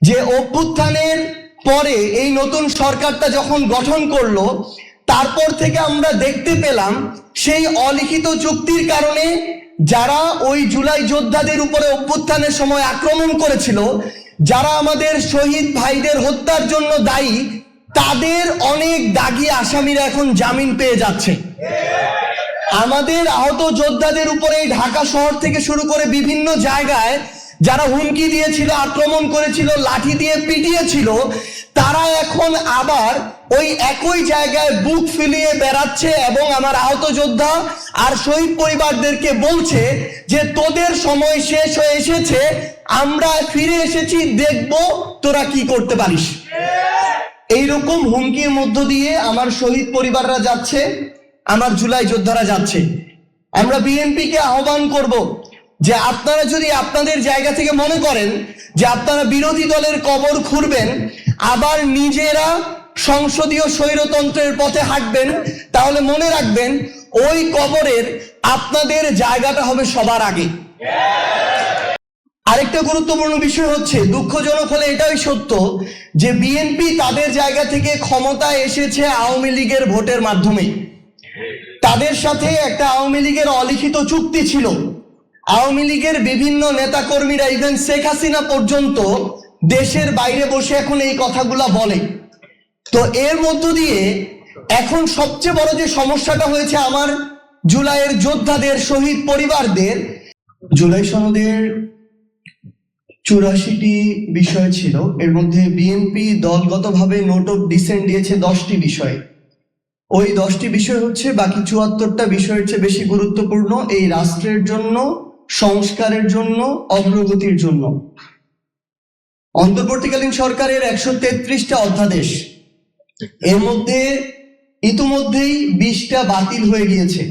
যে অভ্যুত্থানের পরে এই নতুন সরকারটা যখন গঠন করলো, তারপর থেকে আমরা দেখতে পেলাম সেই অলিখিত চুক্তির কারণে যারা ওই জুলাই যোদ্ধাদের উপরে অভ্যুত্থানের সময় আক্রমণ করেছিল, যারা আমাদের শহীদ ভাইদের হত্যার জন্য দায়ী, তাদের অনেক দাগী আসামিরা এখন জামিন পেয়ে যাচ্ছে। আমাদের আহত যোদ্ধাদের উপরে ঢাকা শহর থেকে শুরু করে বিভিন্ন জায়গায় যারা হুমকি দিয়েছিল, আক্রমণ করেছিল, লাঠি দিয়ে পিটিয়েছিল, তারা এখন আবার ওই একই জায়গায় বুক ফুলিয়ে বেড়াচ্ছে এবং আমার আহত যোদ্ধা আর শহীদ পরিবারদেরকে বলছে যে তোদের সময় শেষ হয়ে এসেছে, আমরা ফিরে এসেছি, দেখব তোরা কি করতে পারিস। এইরকম হুমকির মধ্য দিয়ে আমার শহীদ পরিবাররা যাচ্ছে, আমার জুলাই যোদ্ধারা যাচ্ছে। আমরা বিএনপিকে আহ্বান করব যে আপনারা যদি আপনাদের জায়গা থেকে মনে করেন যে আপনারা বিরোধী দলের কবর খুঁড়বেন, আবার নিজেরা সংসদীয় স্বৈরতন্ত্রের পথে হাঁটবেন, তাহলে মনে রাখবেন ওই কবরের আপনাদের জায়গাটা হবে সবার আগে। আরেকটা গুরুত্বপূর্ণ বিষয় হচ্ছে, দুঃখজনক হলে এটাই সত্য যে বিএনপি তাদের জায়গা থেকে ক্ষমতায় এসেছে আওয়ামী লীগের ভোটের মাধ্যমে। তাদের সাথে একটা আওয়ামী লীগের অলিখিত চুক্তি ছিল। আওয়ামী লীগের বিভিন্ন নেতাকর্মীরা, ইভেন শেখ হাসিনা পর্যন্ত দেশের বাইরে বসে এখন এই কথাগুলা বলে। তো এর মধ্য দিয়ে এখন সবচেয়ে বড় যে সমস্যাটা হয়েছে আমার জুলাইয়ের যোদ্ধাদের, শহীদ পরিবারদের, জুলাই সনদের 84টি বিষয় ছিল, এর মধ্যে বিএনপি দলগতভাবে নোট অফ ডিসেন্ট দিয়েছে 10টি বিষয়। ওই 10টি বিষয় হচ্ছে বাকি 74টা বিষয়ের চেয়ে বেশি গুরুত্বপূর্ণ এই রাষ্ট্রের জন্য, সংস্কারের জন্য, অগ্রগতির জন্য। অন্তর্বর্তীকালীন সরকারের 133টা অধ্যাদেশ, এর মধ্যে ইতিমধ্যেই 20টা বাতিল হয়ে গিয়েছে।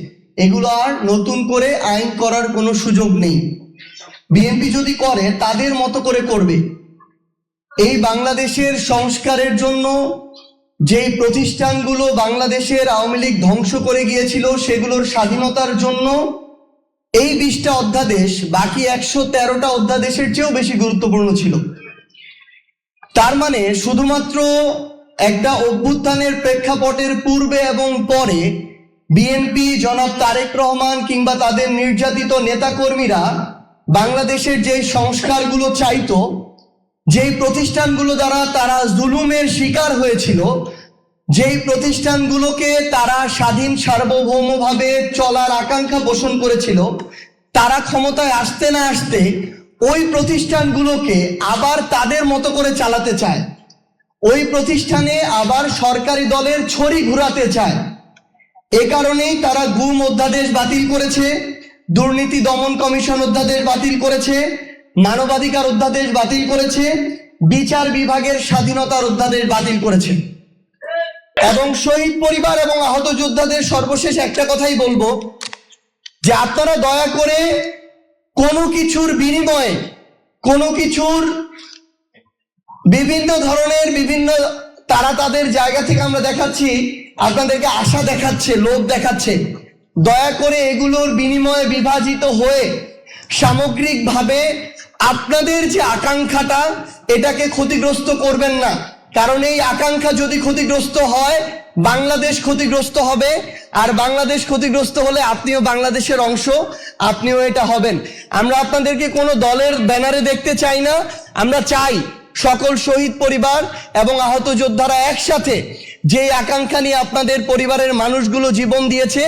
এগুলো আর নতুন করে আইন করার কোনো সুযোগ নেই। বিএনপি যদি করে তাদের মতো করে করবে। এই বাংলাদেশের সংস্কারের জন্য যেই প্রতিষ্ঠানগুলো বাংলাদেশের আওয়ামী লীগ ধ্বংস করে গিয়েছিল, সেগুলোর স্বাধীনতার জন্য এই 20টা অধ্যাদেশ বাকি 113টা অধ্যাদেশের চেয়েও বেশি গুরুত্বপূর্ণ ছিল। তার মানে শুধুমাত্র একটা অভ্যুত্থানের প্রেক্ষাপটের পূর্বে এবং পরে বিএনপি, জনাব তারেক রহমান কিংবা তাদের নির্যাতিত নেতাকর্মীরা বাংলাদেশের যে সংস্কারগুলো চাইতো, যেই প্রতিষ্ঠানগুলো দ্বারা তারা জুলুমের শিকার হয়েছিল, যেই প্রতিষ্ঠানগুলোকে তারা স্বাধীন সার্বভৌমভাবে চলার আকাঙ্ক্ষা পোষণ করেছিল, তারা ক্ষমতায় আসতে না আসতে ওই প্রতিষ্ঠানগুলোকে আবার তাদের মতো করে চালাতে চায়। ওই প্রতিষ্ঠানে আবার সরকারি দলের ছড়ি ঘুরাতে চায়। এ কারণেই তারা গুম অধ্যাদেশ বাতিল করেছে, দুর্নীতি দমন কমিশন অধ্যাদেশ বাতিল করেছে, মানবাধিকার অধ্যাদেশ বাতিল করেছে, বিচার বিভাগের স্বাধীনতার অধ্যাদেশ বাতিল করেছে। এবং শহীদ পরিবার এবং আহত যোদ্ধাদের সর্বশেষ একটা কথাই বলবো যে আপনারা দয়া করে কোনো কিছুর বিনিময়ে, কোনো কিছুর বিভিন্ন ধরনের তারা তাদের জায়গা থেকে আমরা দেখাচ্ছি, আপনাদেরকে আশা দেখাচ্ছে, লোভ দেখাচ্ছে, দয়া করে এগুলোর বিনিময়ে বিভাজিত হয়ে সামগ্রিকভাবে আপনাদের যে আকাঙ্ক্ষাটা, এটাকে ক্ষতিগ্রস্ত করবেন না। কারণ এই আকাঙ্ক্ষা যদি ক্ষতিগ্রস্ত হয়, বাংলাদেশ ক্ষতিগ্রস্ত হবে, আর বাংলাদেশ ক্ষতিগ্রস্ত হলে আপনিও বাংলাদেশের অংশ, আপনিও এটা হবেন। আমরা আপনাদেরকে কোনো দলের ব্যানারে দেখতে চাই না। আমরা চাই সকল শহীদ পরিবার এবং আহত যোদ্ধারা একসাথে যে আকাঙ্ক্ষা নিয়ে আপনাদের পরিবারের মানুষগুলো জীবন দিয়েছে,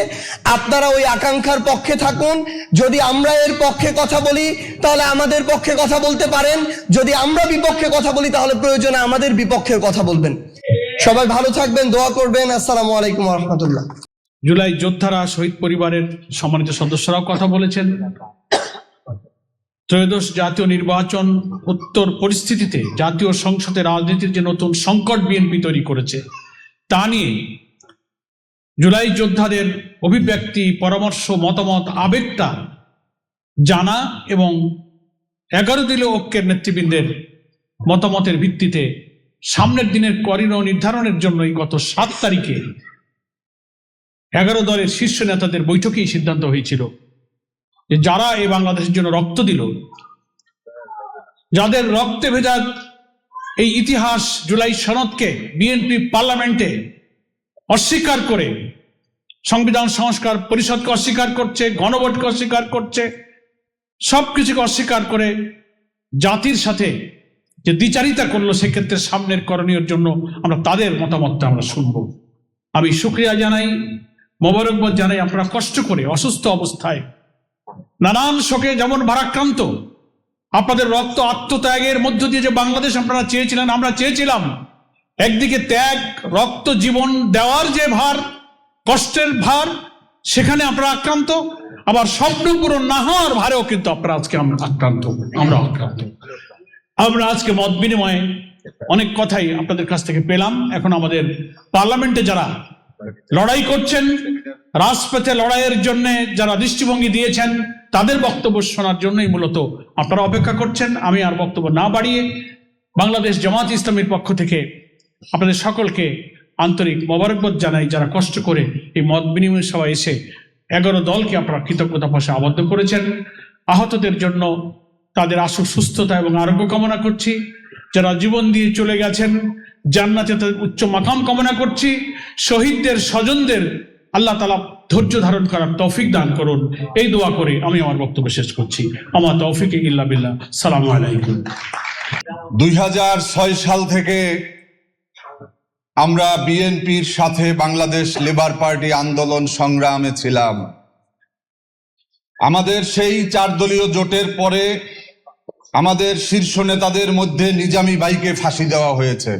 আপনারা ওই আকাঙ্ক্ষার পক্ষে থাকুন। যদি আমরা এর পক্ষে কথা বলি তাহলে আমাদের পক্ষে কথা বলতে পারেন, যদি আমরা বিপক্ষে কথা বলি তাহলে প্রয়োজনে আমাদের বিপক্ষে কথা বলবেন। সবাই ভালো থাকবেন, দোয়া করবেন। আসসালামু আলাইকুম ওয়া রাহমাতুল্লাহ। জুলাই যোদ্ধারা, শহীদ পরিবারের সম্মানিত সদস্যরাও কথা বলেছেন। ত্রয়োদশ জাতীয় নির্বাচন উত্তর পরিস্থিতিতে জাতীয় সংসদে রাজনীতির যে নতুন সংকট বিএনপি তৈরি করেছে, তা নিয়ে জুলাই যোদ্ধাদের অভিব্যক্তি, পরামর্শ, মতামত, আবেগটা জানা এবং 11 দলীয় ঐক্যের নেতৃবৃন্দের মতামতের ভিত্তিতে সামনের দিনের করিডোর নির্ধারণের জন্যই গত 7 তারিখে 11 দলের শীর্ষ নেতাদের বৈঠকেই সিদ্ধান্ত হয়েছিল যে যারা এই বাংলাদেশের জন্য রক্ত দিল, যাদের রক্তে ভেজা এই ইতিহাস জুলাই সনদকে বিএনপি পার্লামেন্টে অস্বীকার করে, সংবিধান সংস্কার পরিষদকে অস্বীকার করছে, গণভোটকে অস্বীকার করছে, সবকিছুকে অস্বীকার করে জাতির সাথে যে দ্বিচারিতা করলো, সেক্ষেত্রে সামনের করণীয়ের জন্য আমরা তাদের মতামতটা আমরা শুনব। আমি শুকরিয়া জানাই, মোবারকবাদ জানাই, আপনারা কষ্ট করে অসুস্থ অবস্থায় নানান শোকে যেমন ভারাক্রান্ত, আপনাদের রক্ত আত্মত্যাগের মধ্য দিয়ে যে বাংলাদেশ আপনারা চেয়েছিলেন, আমরা চেয়েছিলাম, একদিকে ত্যাগ, রক্ত, জীবন দেওয়ার যে ভার, কষ্টের ভার, সেখানে আপনারা আক্রান্ত, আবার স্বপ্ন পূরণ না হওয়ার ভারেও কিন্তু আপনারা আজকে আক্রান্ত, আমরা আক্রান্ত। আমরা আজকে মত বিনিময়ে অনেক কথাই আপনাদের কাছ থেকে পেলাম। এখন আমাদের পার্লামেন্টে যারা লড়াই করছেন, রাজপথে লড়াইয়ের জন্য যারা দৃষ্টিভঙ্গি দিয়েছেন, তাদের বক্তব্য শোনার জন্যই মূলত আপনারা অপেক্ষা করছেন। আমি আর বক্তব্য না বাড়িয়ে বাংলাদেশ জামাত ইসলামীর পক্ষ থেকে আপনাদের সকলকে আন্তরিক মোবারকবাদ জানাই, যারা কষ্ট করে এই মত বিনিময় সভায় এসে 11 দলকে আপনারা কৃতজ্ঞতা ভাষায় আবদ্ধ করেছেন। আহতদের জন্য তাদের আশু সুস্থতা এবং আরোগ্য কামনা করছি। যারা জীবন দিয়ে চলে গেছেন, জান্নাতে তাদের উচ্চ মাকাম কামনা করছি। শহীদদের স্বজনদের আল্লাহ তাআলা ধৈর্য ধারণ করার তৌফিক দান করুন, এই দোয়া করে আমি আমার বক্তব্য শেষ করছি। আমার তৌফিক ইল্লা বিল্লাহ। সালামু আলাইকুম। 2006 সাল থেকে আমরা বিএনপির সাথে বাংলাদেশ লেবার পার্টি আন্দোলন সংগ্রামে ছিলাম। আমাদের সেই 4 দলীয় জোটের পরে আমাদের শীর্ষ নেতাদের মধ্যে নিজামী ভাইকে ফাঁসি দেওয়া হয়েছে,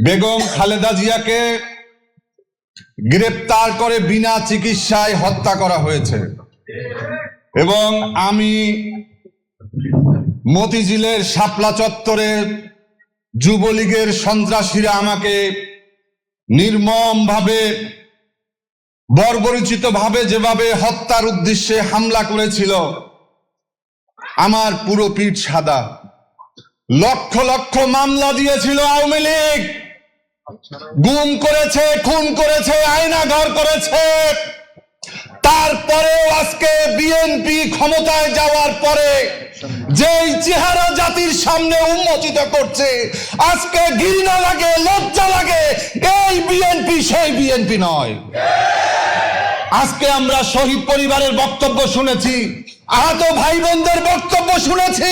বেগম খালেদা জিয়াকে গ্রেপ্তার করে বিনা চিকিৎসায় হত্যা করা হয়েছে, এবং আমি মতিঝিলের শাপলা চত্বরে যুবলীগের সন্ত্রাসীরা আমাকে নির্মমভাবে, বর্বরোচিতভাবে যেভাবে হত্যার উদ্দেশ্যে হামলা করেছিল, আমার পুরো পিঠ সাদা। লক্ষ লক্ষ মামলা দিয়েছিল আওয়ামী লীগ, গুম করেছে, খুন করেছে, আয়নাঘর করেছে। তারপরেও আজকে বিএনপি ক্ষমতায় যাওয়ার পরে যেই চেহারা জাতির সামনে উন্মোচিত করছে, আজকে ঘৃণা লাগে, লজ্জা লাগে। এই বিএনপি সেই বিএনপি নয়। আজকে আমরা শহীদ পরিবারের বক্তব্য শুনেছি, আহত ভাই বোনদের বক্তব্য শুনেছি।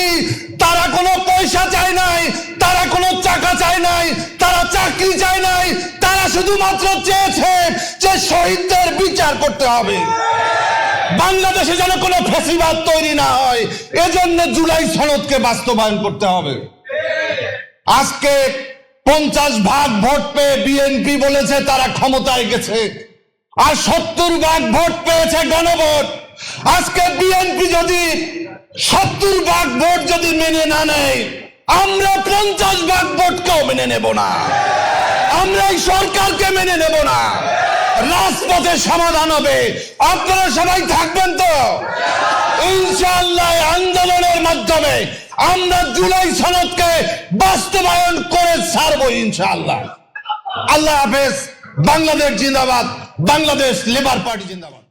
তারা কোনো পয়সা চায় নাই, তারা কোনো টাকা চায় নাই, তারা চাকরি চায় নাই, তারা শুধুমাত্র চেয়েছে যে শহীদদের বিচার করতে হবে, বাংলাদেশে যেন কোনো ফ্যাসিবাদ তৈরি না হয়, এজন্য জুলাই সনদকে বাস্তবায়ন করতে হবে। আজকে 50% ভোট পেয়ে বিএনপি বলেছে তারা ক্ষমতায় গেছে, আর 70% ভোট পেয়েছে গণভোট। আজকে বিএনপি যদি 70% ভোট যদি মেনে না নেয়, আমরা 50% ভোটকেও মেনে নেব না, আমরা এই সরকারকে মেনে নেব না। রাজপথে সমাধান হবে, আপনারা সবাই থাকবেন তো ইনশাআল্লাহ। আন্দোলনের মাধ্যমে আমরা জুলাই সনদকে বাস্তবায়ন করে ছাড়বো ইনশাআল্লাহ। আল্লাহ হাফেজ। বাংলাদেশ জিন্দাবাদ, বাংলাদেশ লেবার পার্টি জিন্দাবাদ।